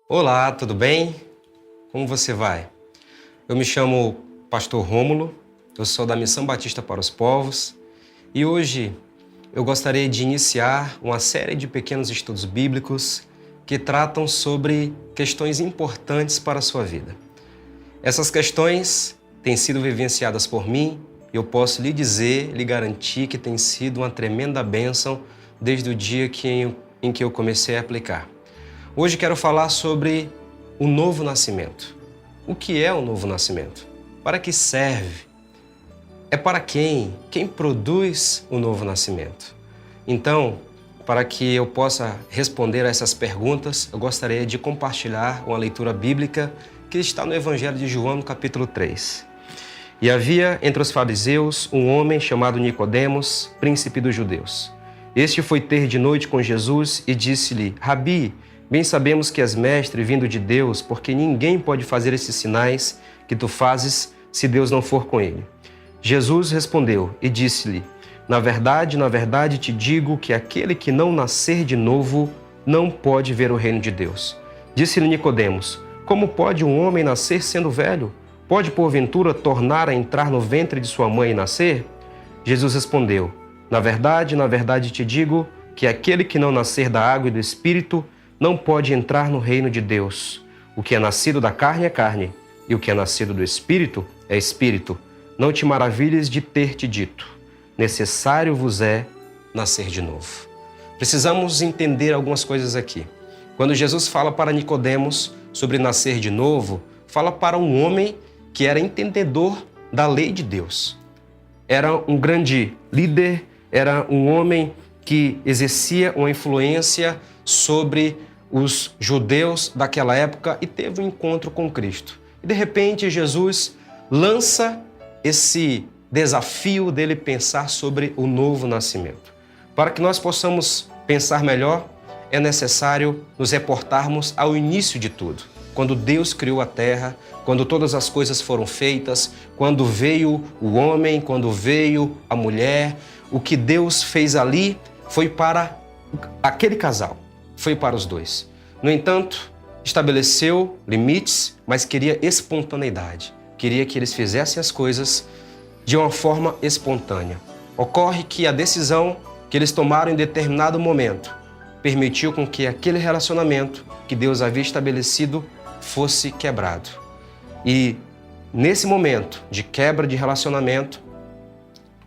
Olá, tudo bem? Como você vai? Eu me chamo Pastor Rômulo, eu sou da Missão Batista para os Povos e hoje eu gostaria de iniciar uma série de pequenos estudos bíblicos que tratam sobre questões importantes para a sua vida. Essas questões têm sido vivenciadas por mim e eu posso lhe dizer, lhe garantir que tem sido uma tremenda bênção desde o dia em que eu comecei a aplicar. Hoje quero falar sobre o novo nascimento. O que é o novo nascimento? Para que serve? É para quem? Quem produz o novo nascimento? Então, para que eu possa responder a essas perguntas, eu gostaria de compartilhar uma leitura bíblica que está no Evangelho de João, no capítulo 3. E havia entre os fariseus um homem chamado Nicodemos, príncipe dos judeus. Este foi ter de noite com Jesus e disse-lhe: Rabi, bem sabemos que és mestre vindo de Deus, porque ninguém pode fazer esses sinais que tu fazes se Deus não for com ele. Jesus respondeu e disse-lhe: na verdade te digo que aquele que não nascer de novo não pode ver o reino de Deus. Disse-lhe Nicodemos: como pode um homem nascer sendo velho? Pode porventura tornar a entrar no ventre de sua mãe e nascer? Jesus respondeu: na verdade te digo que aquele que não nascer da água e do Espírito não pode entrar no reino de Deus. O que é nascido da carne é carne, e o que é nascido do Espírito é Espírito. Não te maravilhes de ter te dito: necessário vos é nascer de novo. Precisamos entender algumas coisas aqui. Quando Jesus fala para Nicodemos sobre nascer de novo, fala para um homem que era entendedor da lei de Deus. Era um grande líder, era um homem que exercia uma influência sobre os judeus daquela época e teve um encontro com Cristo. E de repente Jesus lança esse desafio dele pensar sobre o novo nascimento. Para que nós possamos pensar melhor, é necessário nos reportarmos ao início de tudo. Quando Deus criou a terra, quando todas as coisas foram feitas, quando veio o homem, quando veio a mulher, o que Deus fez ali foi para aquele casal. Foi para os dois. No entanto, estabeleceu limites, mas queria espontaneidade. Queria que eles fizessem as coisas de uma forma espontânea. Ocorre que a decisão que eles tomaram em determinado momento permitiu com que aquele relacionamento que Deus havia estabelecido fosse quebrado. E nesse momento de quebra de relacionamento,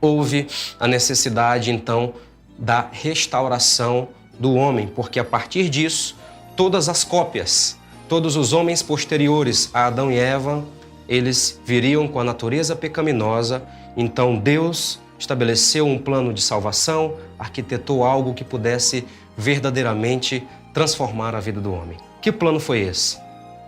houve a necessidade então da restauração do homem, porque a partir disso, todas as cópias, todos os homens posteriores a Adão e Eva, eles viriam com a natureza pecaminosa. Então Deus estabeleceu um plano de salvação, arquitetou algo que pudesse verdadeiramente transformar a vida do homem. Que plano foi esse?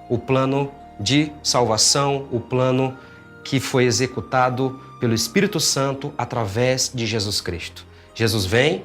O plano de salvação, o plano que foi executado pelo Espírito Santo através de Jesus Cristo. Jesus vem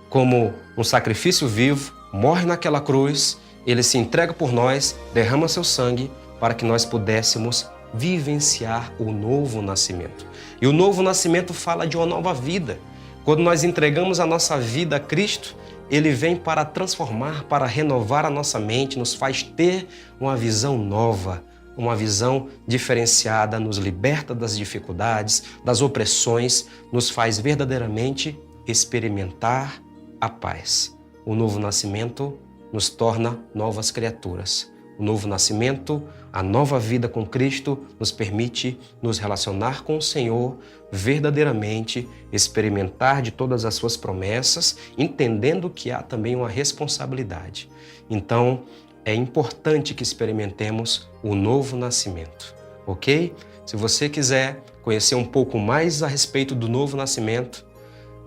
como um sacrifício vivo, morre naquela cruz, ele se entrega por nós, derrama seu sangue para que nós pudéssemos vivenciar o novo nascimento. E o novo nascimento fala de uma nova vida. Quando nós entregamos a nossa vida a Cristo, ele vem para transformar, para renovar a nossa mente, nos faz ter uma visão nova, uma visão diferenciada, nos liberta das dificuldades, das opressões, nos faz verdadeiramente experimentar a paz. O novo nascimento nos torna novas criaturas. O novo nascimento, a nova vida com Cristo, nos permite nos relacionar com o Senhor verdadeiramente, experimentar de todas as suas promessas, entendendo que há também uma responsabilidade. Então, é importante que experimentemos o novo nascimento, ok? Se você quiser conhecer um pouco mais a respeito do novo nascimento,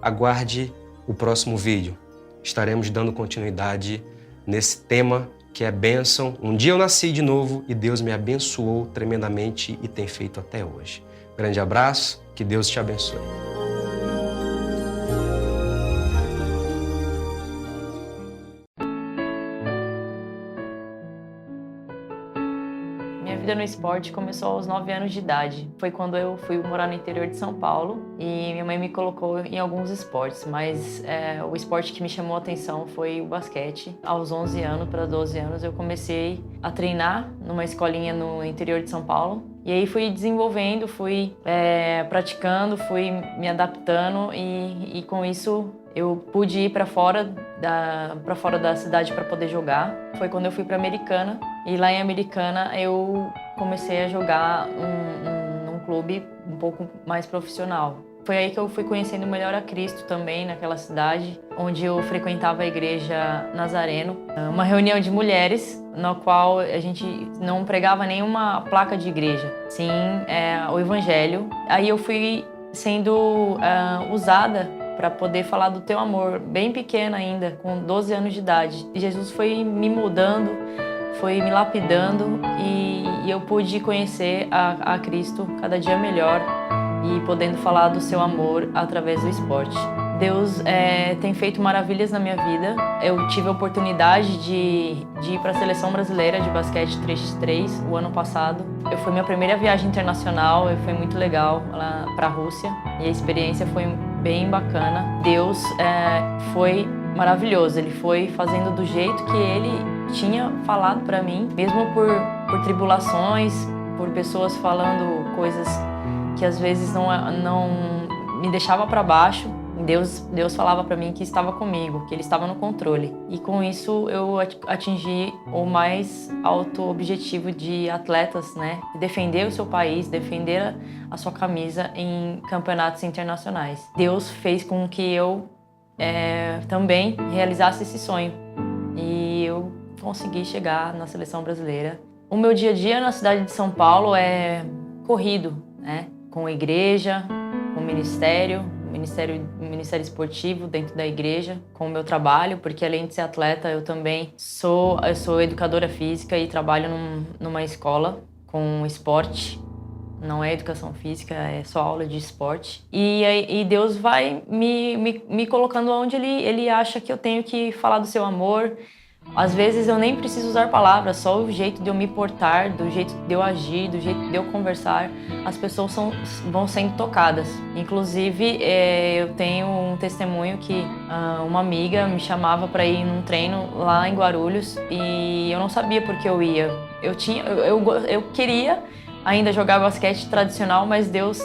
aguarde o próximo vídeo. Estaremos dando continuidade nesse tema que é bênção. Um dia eu nasci de novo e Deus me abençoou tremendamente e tem feito até hoje. Grande abraço, que Deus te abençoe. Minha vida no esporte começou aos 9 anos de idade. Foi quando eu fui morar no interior de São Paulo e minha mãe me colocou em alguns esportes, mas o esporte que me chamou a atenção foi o basquete. Aos 11 anos para 12 anos eu comecei a treinar numa escolinha no interior de São Paulo. E aí fui desenvolvendo, fui praticando, fui me adaptando e com isso eu pude ir para fora da cidade para poder jogar. Foi quando eu fui para Americana e lá em Americana eu comecei a jogar num clube um pouco mais profissional. Foi aí que eu fui conhecendo melhor a Cristo também naquela cidade, onde eu frequentava a igreja Nazareno, uma reunião de mulheres, na qual a gente não pregava nenhuma placa de igreja, sim o evangelho. Aí eu fui sendo usada para poder falar do teu amor, bem pequena ainda, com 12 anos de idade. E Jesus foi me moldando, foi me lapidando e eu pude conhecer a Cristo cada dia melhor e podendo falar do seu amor através do esporte. Deus tem feito maravilhas na minha vida. Eu tive a oportunidade de ir para a Seleção Brasileira de Basquete 3x3 o ano passado. Foi minha primeira viagem internacional e foi muito legal lá para a Rússia. E a experiência foi bem bacana. Deus foi maravilhoso. Ele foi fazendo do jeito que Ele tinha falado para mim, mesmo por tribulações, por pessoas falando coisas que às vezes não me deixava para baixo. Deus falava para mim que estava comigo, que Ele estava no controle. E com isso eu atingi o mais alto objetivo de atletas, né? Defender o seu país, defender a sua camisa em campeonatos internacionais. Deus fez com que eu também realizasse esse sonho. E eu consegui chegar na seleção brasileira. O meu dia a dia na cidade de São Paulo é corrido, né? Com a igreja, com o ministério esportivo dentro da igreja, com o meu trabalho, porque além de ser atleta, eu também sou educadora física e trabalho numa escola com esporte. Não é educação física, é só aula de esporte. E Deus vai me colocando onde Ele acha que eu tenho que falar do seu amor. Às vezes eu nem preciso usar palavras, só o jeito de eu me portar, do jeito de eu agir, do jeito de eu conversar, as pessoas vão sendo tocadas. Inclusive, eu tenho um testemunho que uma amiga me chamava para ir num treino lá em Guarulhos e eu não sabia por que eu ia. Eu queria ainda jogar basquete tradicional, mas Deus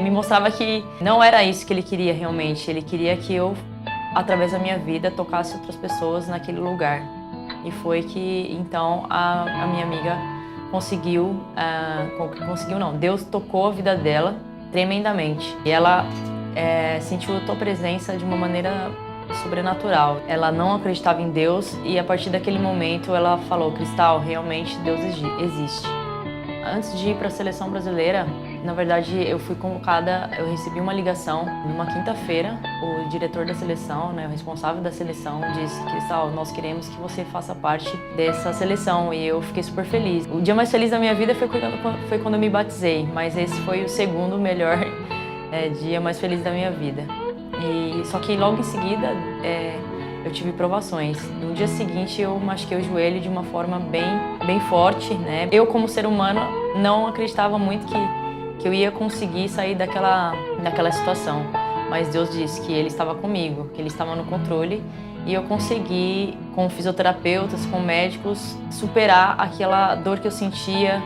me mostrava que não era isso que Ele queria realmente. Ele queria que eu, através da minha vida, tocasse outras pessoas naquele lugar. E foi que, então, a minha amiga conseguiu não, Deus tocou a vida dela tremendamente. E ela sentiu a tua presença de uma maneira sobrenatural. Ela não acreditava em Deus e, a partir daquele momento, ela falou: Cristal, realmente Deus existe. Antes de ir para a seleção brasileira, na verdade, eu recebi uma ligação numa quinta-feira. O diretor da seleção, né, o responsável da seleção, disse: Cristal, nós queremos que você faça parte dessa seleção. E eu fiquei super feliz. O dia mais feliz da minha vida foi quando eu me batizei, mas esse foi o segundo melhor dia mais feliz da minha vida. Só que logo em seguida eu tive provações. No dia seguinte eu machuquei o joelho de uma forma bem forte, né? Eu, como ser humano, não acreditava muito que eu ia conseguir sair daquela situação. Mas Deus disse que Ele estava comigo, que Ele estava no controle. E eu consegui, com fisioterapeutas, com médicos, superar aquela dor que eu sentia,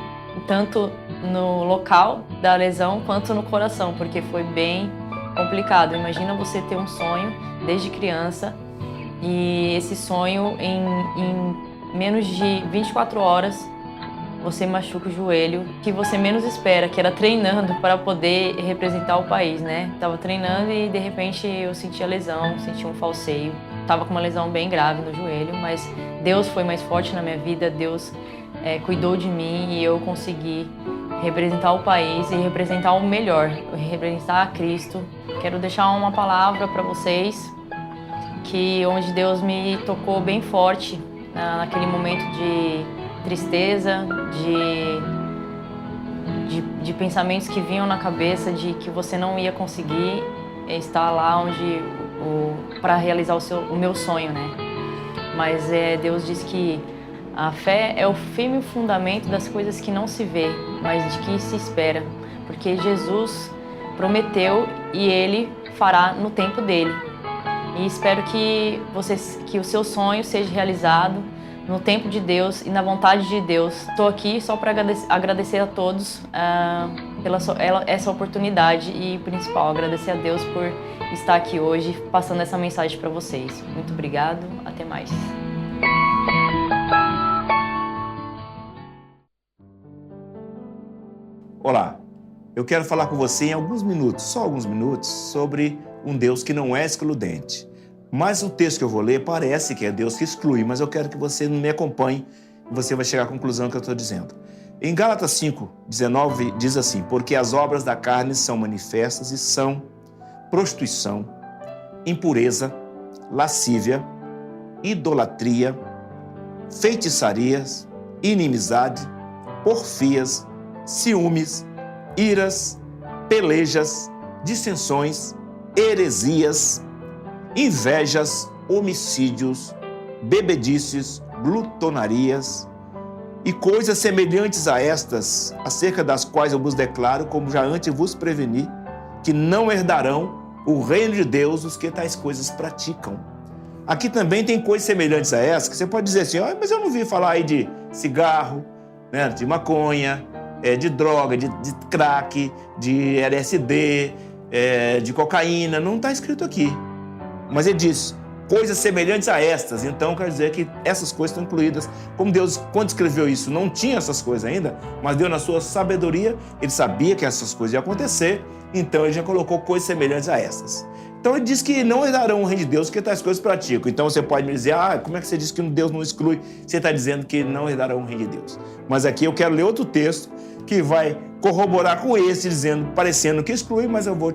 tanto no local da lesão quanto no coração, porque foi bem complicado. Imagina você ter um sonho desde criança e esse sonho, em menos de 24 horas, você machuca o joelho, que você menos espera, que era treinando para poder representar o país, né? Tava treinando e de repente eu senti a lesão, senti um falseio. Tava com uma lesão bem grave no joelho, mas Deus foi mais forte na minha vida, Deus cuidou de mim e eu consegui representar o país e representar o melhor, representar a Cristo. Quero deixar uma palavra para vocês, onde Deus me tocou bem forte naquele momento de tristeza, de pensamentos que vinham na cabeça de que você não ia conseguir estar lá para realizar o meu sonho, né? Mas Deus disse que A fé é o firme fundamento das coisas que não se vê, mas de que se espera, porque Jesus prometeu e Ele fará no tempo dele. E espero que o seu sonho seja realizado no tempo de Deus e na vontade de Deus. Estou aqui só para agradecer a todos pela essa oportunidade e, principal, agradecer a Deus por estar aqui hoje passando essa mensagem para vocês. Muito obrigado, até mais. Olá, eu quero falar com você em alguns minutos, só alguns minutos, sobre um Deus que não é excludente. Mas o texto que eu vou ler parece que é Deus que exclui, mas eu quero que você me acompanhe e você vai chegar à conclusão que eu estou dizendo. Em Gálatas 5:19 diz assim: porque as obras da carne são manifestas e são prostituição, impureza, lascívia, idolatria, feitiçarias, inimizade, porfias, ciúmes, iras, pelejas, dissensões, heresias, invejas, homicídios, bebedices, glutonarias e coisas semelhantes a estas, acerca das quais eu vos declaro, como já antes vos preveni, que não herdarão o reino de Deus os que tais coisas praticam. Aqui também tem coisas semelhantes a essas, que você pode dizer assim, mas eu não vi falar aí de cigarro, né, de maconha, de droga, de crack, de LSD, de cocaína, não está escrito aqui. Mas ele diz, coisas semelhantes a estas, então quer dizer que essas coisas estão incluídas. Como Deus, quando escreveu isso, não tinha essas coisas ainda, mas Deus, na sua sabedoria, ele sabia que essas coisas iam acontecer, então ele já colocou coisas semelhantes a essas. Então ele diz que não herdarão o reino de Deus que tais coisas praticam. Então você pode me dizer, como é que você diz que Deus não exclui? Você está dizendo que não herdarão o reino de Deus. Mas aqui eu quero ler outro texto que vai corroborar com esse, dizendo, parecendo que exclui, mas eu vou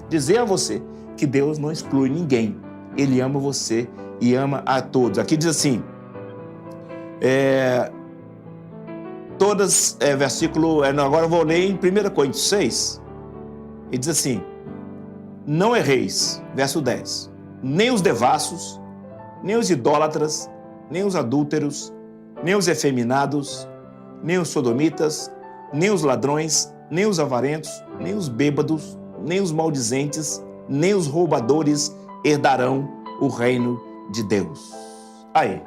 dizer a você que Deus não exclui ninguém. Ele ama você e ama a todos. Aqui diz assim, agora eu vou ler em 1 Coríntios 6, ele diz assim, não erreis, verso 10, nem os devassos, nem os idólatras, nem os adúlteros, nem os efeminados, nem os sodomitas, nem os ladrões, nem os avarentos, nem os bêbados, nem os maldizentes, nem os roubadores herdarão o reino de Deus. Aí,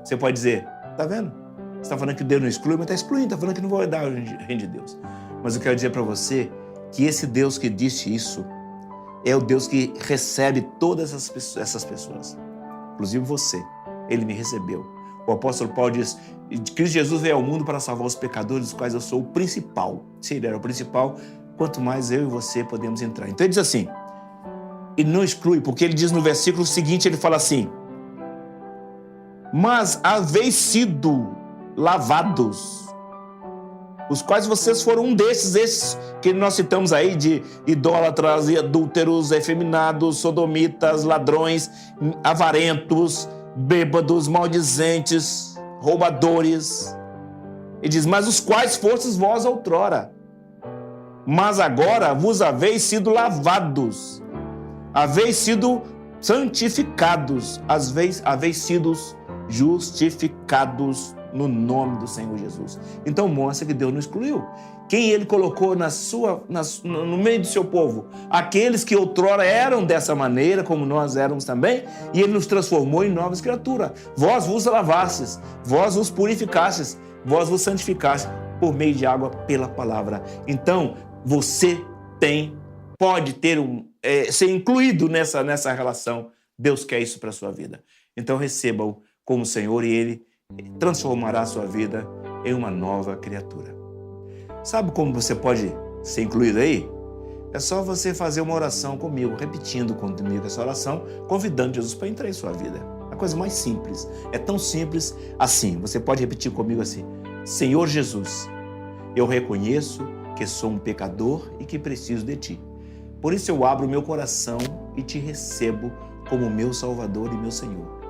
você pode dizer, tá vendo? Você está falando que Deus não exclui, mas está excluindo, está falando que não vai herdar o reino de Deus. Mas eu quero dizer para você que esse Deus que disse isso é o Deus que recebe todas essas pessoas, inclusive você. Ele me recebeu. O apóstolo Paulo diz, Cristo Jesus veio ao mundo para salvar os pecadores, dos quais eu sou o principal. Se ele era o principal, quanto mais eu e você podemos entrar. Então ele diz assim, ele não exclui, porque ele diz no versículo seguinte, ele fala assim, mas haveis sido lavados, os quais vocês foram um esses que nós citamos aí, de idólatras e adúlteros, efeminados, sodomitas, ladrões, avarentos, bêbados, maldizentes, roubadores. Ele diz, mas os quais fostes vós outrora, mas agora vos haveis sido lavados, haveis sido santificados, haveis sido justificados no nome do Senhor Jesus. Então mostra que Deus não excluiu. Quem ele colocou no meio do seu povo? Aqueles que outrora eram dessa maneira, como nós éramos também, e ele nos transformou em novas criaturas. Vós vos lavastes, vós vos purificastes, vós vos santificastes por meio de água pela palavra. Então, você pode ser incluído nessa relação. Deus quer isso para a sua vida. Então, receba-o como Senhor e ele transformará a sua vida em uma nova criatura. Sabe como você pode ser incluído aí? É só você fazer uma oração comigo, repetindo comigo essa oração, convidando Jesus para entrar em sua vida. A coisa mais simples. É tão simples assim. Você pode repetir comigo assim: Senhor Jesus, eu reconheço que sou um pecador e que preciso de Ti. Por isso eu abro meu coração e Te recebo como meu Salvador e meu Senhor.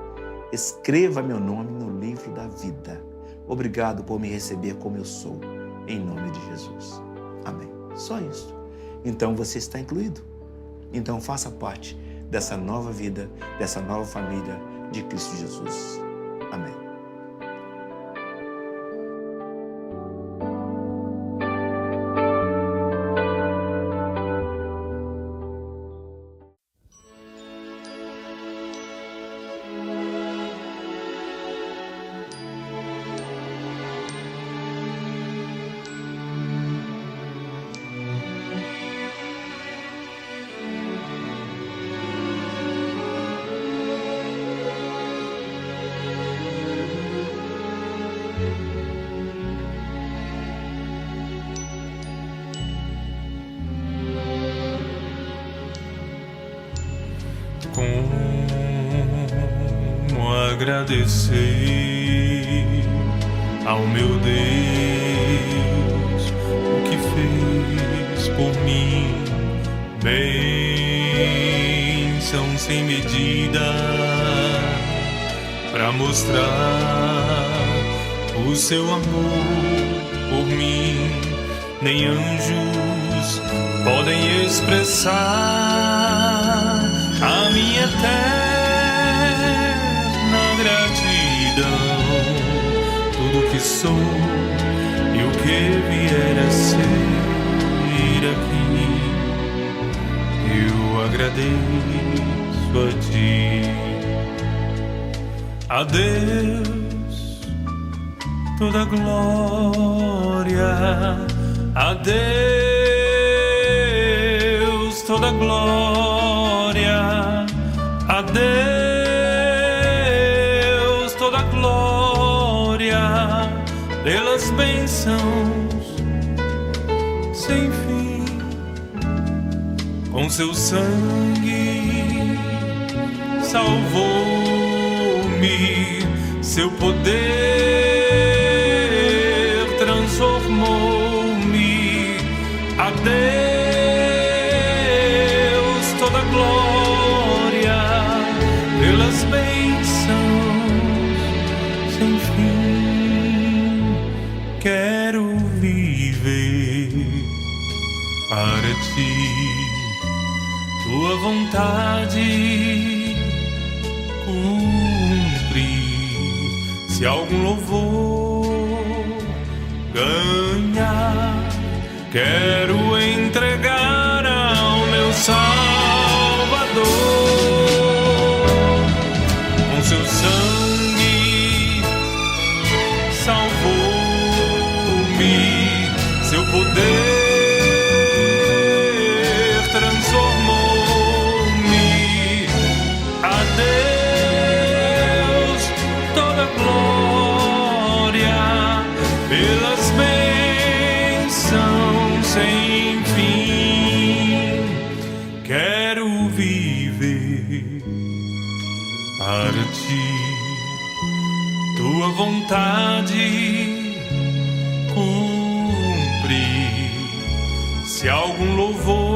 Escreva meu nome no livro da vida. Obrigado por me receber como eu sou, em nome de Jesus. Amém. Só isso. Então você está incluído. Então faça parte dessa nova vida, dessa nova família de Cristo Jesus. Amém. agradecer ao meu Deus o que fez por mim. Bênção sem medida pra mostrar o seu amor por mim. Nem anjos podem expressar a minha eterna gratidão. Tudo que sou e o que vier a ser aqui, eu agradeço a ti. A Deus toda glória, a Deus toda glória, a Deus toda glória, pelas bênçãos sem fim. Com seu sangue salvou-me, seu poder transformou-me. A Deus toda glória, pelas bênçãos sem fim. Quero viver para ti, tua vontade cumprir. Se algum louvor ganhar, quero entregar ao meu Salvador. Com seu sangue salvou-me, seu poder transformou-me. A Deus toda glória, pelas bênçãos sem fim. Quero viver para ti, tua vontade cumprir. Se algum louvor